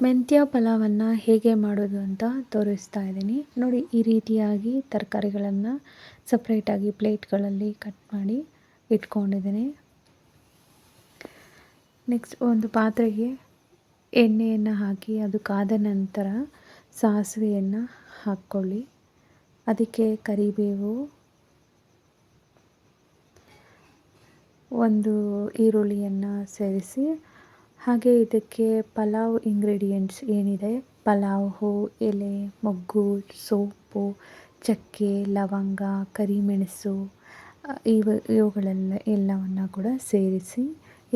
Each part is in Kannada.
ಮೆಂತ್ಯ ಪಲಾವನ್ನು ಹೇಗೆ ಮಾಡೋದು ಅಂತ ತೋರಿಸ್ತಾ ಇದ್ದೀನಿ ನೋಡಿ. ಈ ರೀತಿಯಾಗಿ ತರಕಾರಿಗಳನ್ನು ಸಪ್ರೇಟಾಗಿ ಪ್ಲೇಟ್ಗಳಲ್ಲಿ ಕಟ್ ಮಾಡಿ ಇಟ್ಕೊಂಡಿದ್ದೀನಿ. ನೆಕ್ಸ್ಟ್ ಒಂದು ಪಾತ್ರೆಗೆ ಎಣ್ಣೆಯನ್ನು ಹಾಕಿ ಅದು ಕಾದ ನಂತರ ಸಾಸಿವೆಯನ್ನು ಹಾಕ್ಕೊಳ್ಳಿ. ಅದಕ್ಕೆ ಕರಿಬೇವು, ಒಂದು ಈರುಳ್ಳಿಯನ್ನು ಸೇರಿಸಿ, ಹಾಗೆ ಇದಕ್ಕೆ ಪಲಾವ್ ಇಂಗ್ರೀಡಿಯೆಂಟ್ಸ್ ಏನಿದೆ, ಪಲಾವ್ ಹೂ ಎಲೆ, ಮೊಗ್ಗು, ಸೋಪು, ಚಕ್ಕೆ, ಲವಂಗ, ಕರಿಮೆಣಸು, ಎಲ್ಲವನ್ನು ಕೂಡ ಸೇರಿಸಿ,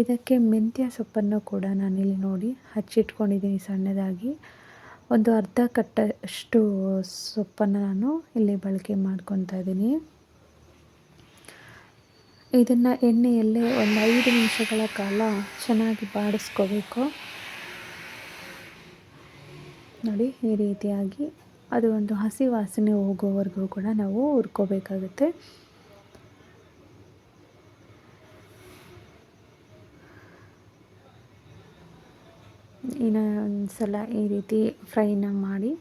ಇದಕ್ಕೆ ಮೆಂತ್ಯ ಸೊಪ್ಪನ್ನು ಕೂಡ ನಾನಿಲ್ಲಿ ನೋಡಿ ಹಚ್ಚಿಟ್ಕೊಂಡಿದ್ದೀನಿ ಸಣ್ಣದಾಗಿ. ಒಂದು ಅರ್ಧ ಕಟ್ಟಷ್ಟು ಸೊಪ್ಪನ್ನು ನಾನು ಇಲ್ಲಿ ಬಳಕೆ ಮಾಡ್ಕೊತಾ ಇದ್ದೀನಿ. ಇದನ್ನು ಎಣ್ಣೆಯಲ್ಲೇ ಒಂದು 5 ನಿಮಿಷಗಳ ಕಾಲ ಚೆನ್ನಾಗಿ ಬಾಡಿಸ್ಕೋಬೇಕು ನೋಡಿ. ಈ ರೀತಿಯಾಗಿ ಅದು ಒಂದು ಹಸಿ ವಾಸನೆ ಹೋಗೋವರೆಗೂ ಕೂಡ ನಾವು ಹುರ್ಕೋಬೇಕಾಗುತ್ತೆ. ಇನ್ನು ಒಂದು ಸಲ ಈ ರೀತಿ ಫ್ರೈನ ಮಾಡಿ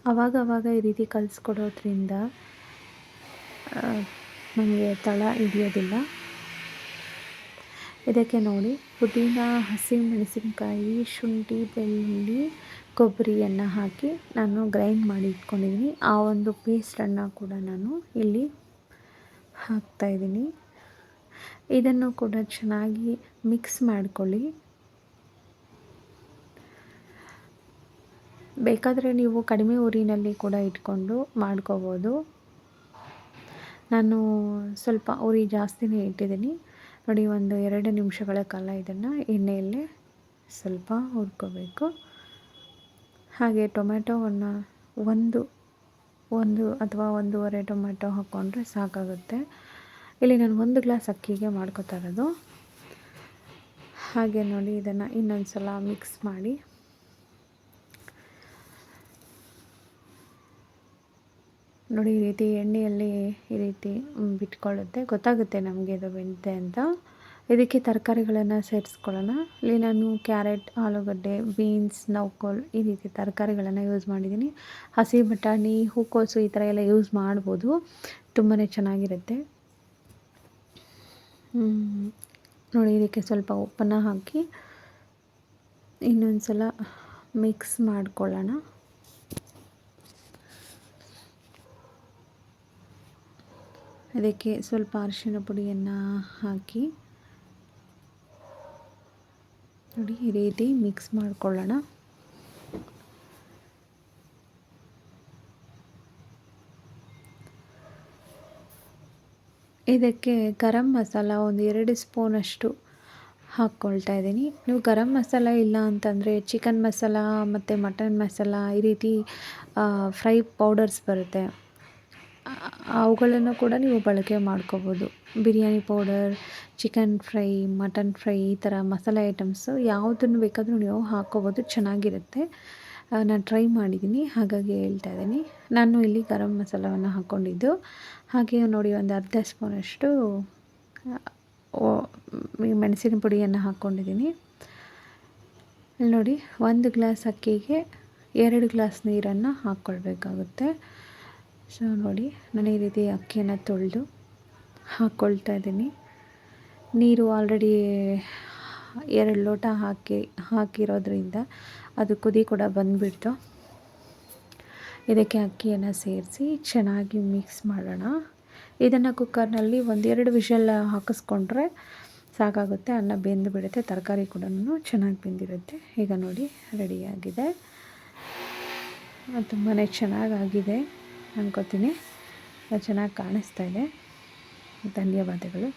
ಆವಾಗ ಈ ರೀತಿ ಕಲಿಸ್ಕೊಡೋದ್ರಿಂದ ನಮಗೆ ತಳ ಹಿಡಿಯೋದಿಲ್ಲ. ಇದಕ್ಕೆ ನೋಡಿ ಪುದೀನ, ಹಸಿಮೆಣಸಿನಕಾಯಿ, ಶುಂಠಿ, ಬೆಳ್ಳುಳ್ಳಿ, ಕೊಬ್ಬರಿಯನ್ನು ಹಾಕಿ ನಾನು ಗ್ರೈಂಡ್ ಮಾಡಿ ಇಟ್ಕೊಂಡಿದ್ದೀನಿ. ಆ ಒಂದು ಪೇಸ್ಟನ್ನು ಕೂಡ ನಾನು ಇಲ್ಲಿ ಹಾಕ್ತಾಯಿದ್ದೀನಿ. ಇದನ್ನು ಕೂಡ ಚೆನ್ನಾಗಿ ಮಿಕ್ಸ್ ಮಾಡ್ಕೊಳ್ಳಿ. ಬೇಕಾದರೆ ನೀವು ಕಡಿಮೆ ಉರಿನಲ್ಲಿ ಕೂಡ ಇಟ್ಕೊಂಡು ಮಾಡ್ಕೋಬೋದು. ನಾನು ಸ್ವಲ್ಪ ಉರಿ ಜಾಸ್ತಿನೇ ಇಟ್ಟಿದ್ದೀನಿ ನೋಡಿ. ಒಂದು 2 ನಿಮಿಷಗಳ ಕಾಲ ಇದನ್ನು ಎಣ್ಣೆಯಲ್ಲೇ ಸ್ವಲ್ಪ ಹುರ್ಕೋಬೇಕು. ಹಾಗೆ ಟೊಮೆಟೊವನ್ನು ಒಂದು ಅಥವಾ 1.5 ಟೊಮೆಟೊ ಹಾಕ್ಕೊಂಡ್ರೆ ಸಾಕಾಗುತ್ತೆ. ಇಲ್ಲಿ ನಾನು 1 ಗ್ಲಾಸ್ ಅಕ್ಕಿಗೆ ಮಾಡ್ಕೊತಾ ಇರೋದು. ಹಾಗೆ ನೋಡಿ ಇದನ್ನು ಇನ್ನೊಂದು ಸಲ ಮಿಕ್ಸ್ ಮಾಡಿ ನೋಡಿ. ಈ ರೀತಿ ಎಣ್ಣೆಯಲ್ಲಿ ಈ ರೀತಿ ಬಿಟ್ಕೊಳ್ಳುತ್ತೆ, ಗೊತ್ತಾಗುತ್ತೆ ನಮಗೆ ಇದು ಬೆಂದಿದೆ ಅಂತ. ಇದಕ್ಕೆ ತರಕಾರಿಗಳನ್ನು ಸೇರಿಸ್ಕೊಳ್ಳೋಣ. ಇಲ್ಲಿ ನಾನು ಕ್ಯಾರೆಟ್, ಆಲೂಗಡ್ಡೆ, ಬೀನ್ಸ್, ನೌಕೋಲ್ ಈ ರೀತಿ ತರಕಾರಿಗಳನ್ನು ಯೂಸ್ ಮಾಡಿದ್ದೀನಿ. ಹಸಿ ಬಟಾಣಿ, ಹೂಕೋಸು ಈ ಥರ ಎಲ್ಲ ಯೂಸ್ ಮಾಡ್ಬೋದು, ತುಂಬಾ ಚೆನ್ನಾಗಿರುತ್ತೆ ನೋಡಿ. ಇದಕ್ಕೆ ಸ್ವಲ್ಪ ಉಪ್ಪನ್ನು ಹಾಕಿ ಇನ್ನೊಂದು ಸಲ ಮಿಕ್ಸ್ ಮಾಡ್ಕೊಳ್ಳೋಣ. ಅದಕ್ಕೆ ಸ್ವಲ್ಪ ಅರಿಶಿಣ ಪುಡಿಯನ್ನು ಹಾಕಿ ನೋಡಿ ಈ ರೀತಿ ಮಿಕ್ಸ್ ಮಾಡ್ಕೊಳ್ಳೋಣ. ಇದಕ್ಕೆ ಗರಂ ಮಸಾಲ ಒಂದು 2 ಸ್ಪೂನಷ್ಟು ಹಾಕ್ಕೊಳ್ತಾ ಇದ್ದೀನಿ. ನೀವು ಗರಂ ಮಸಾಲ ಇಲ್ಲ ಅಂತಂದರೆ ಚಿಕನ್ ಮಸಾಲ ಮತ್ತು ಮಟನ್ ಮಸಾಲ ಈ ರೀತಿ ಫ್ರೈ ಪೌಡರ್ಸ್ ಬರುತ್ತೆ, ಅವುಗಳನ್ನು ಕೂಡ ನೀವು ಬಳಕೆ ಮಾಡ್ಕೋಬೋದು. Biryani powder, chicken fry, mutton fry ಈ ಥರ ಮಸಾಲೆ ಐಟಮ್ಸು ಯಾವುದನ್ನು ಬೇಕಾದರೂ ನೀವು ಹಾಕ್ಕೋಬೋದು, ಚೆನ್ನಾಗಿರುತ್ತೆ. ನಾನು ಟ್ರೈ ಮಾಡಿದ್ದೀನಿ ಹಾಗಾಗಿ ಹೇಳ್ತಾ ಇದ್ದೀನಿ. ನಾನು ಇಲ್ಲಿ ಗರಂ ಮಸಾಲವನ್ನು ಹಾಕ್ಕೊಂಡಿದ್ದು. ಹಾಗೆ ನೋಡಿ ಒಂದು ಅರ್ಧ ಸ್ಪೂನಷ್ಟು ಮೆಣಸಿನ ಪುಡಿಯನ್ನು ಹಾಕ್ಕೊಂಡಿದ್ದೀನಿ. ಇಲ್ಲಿ ನೋಡಿ 1 ಗ್ಲಾಸ್ ಅಕ್ಕಿಗೆ 2 ಗ್ಲಾಸ್ ನೀರನ್ನು ಹಾಕ್ಕೊಳ್ಬೇಕಾಗುತ್ತೆ. ಸೊ ನೋಡಿ ನಾನು ಈ ರೀತಿ ಅಕ್ಕಿಯನ್ನು ತೊಳೆದು ಹಾಕ್ಕೊಳ್ತಾ ಇದ್ದೀನಿ. ನೀರು ಆಲ್ರೆಡಿ 2 ಲೋಟ ಹಾಕಿರೋದ್ರಿಂದ ಅದು ಕುದಿ ಕೂಡ ಬಂದುಬಿಡ್ತು. ಇದಕ್ಕೆ ಅಕ್ಕಿಯನ್ನು ಸೇರಿಸಿ ಚೆನ್ನಾಗಿ ಮಿಕ್ಸ್ ಮಾಡೋಣ. ಇದನ್ನು ಕುಕ್ಕರ್ನಲ್ಲಿ 1-2 ವಿಷಲ್ ಹಾಕಿಸ್ಕೊಂಡ್ರೆ ಸಾಕಾಗುತ್ತೆ, ಅನ್ನ ಬೆಂದು ಬಿಡುತ್ತೆ, ತರಕಾರಿ ಕೂಡ ಚೆನ್ನಾಗಿ ಬೆಂದಿರುತ್ತೆ. ಈಗ ನೋಡಿ ರೆಡಿಯಾಗಿದೆ, ತುಂಬಾ ಚೆನ್ನಾಗಾಗಿದೆ ಅನ್ಕೋತೀನಿ, ಚೆನ್ನಾಗಿ ಕಾಣಿಸ್ತಾ ಇದೆ. ಧನ್ಯವಾದಗಳು.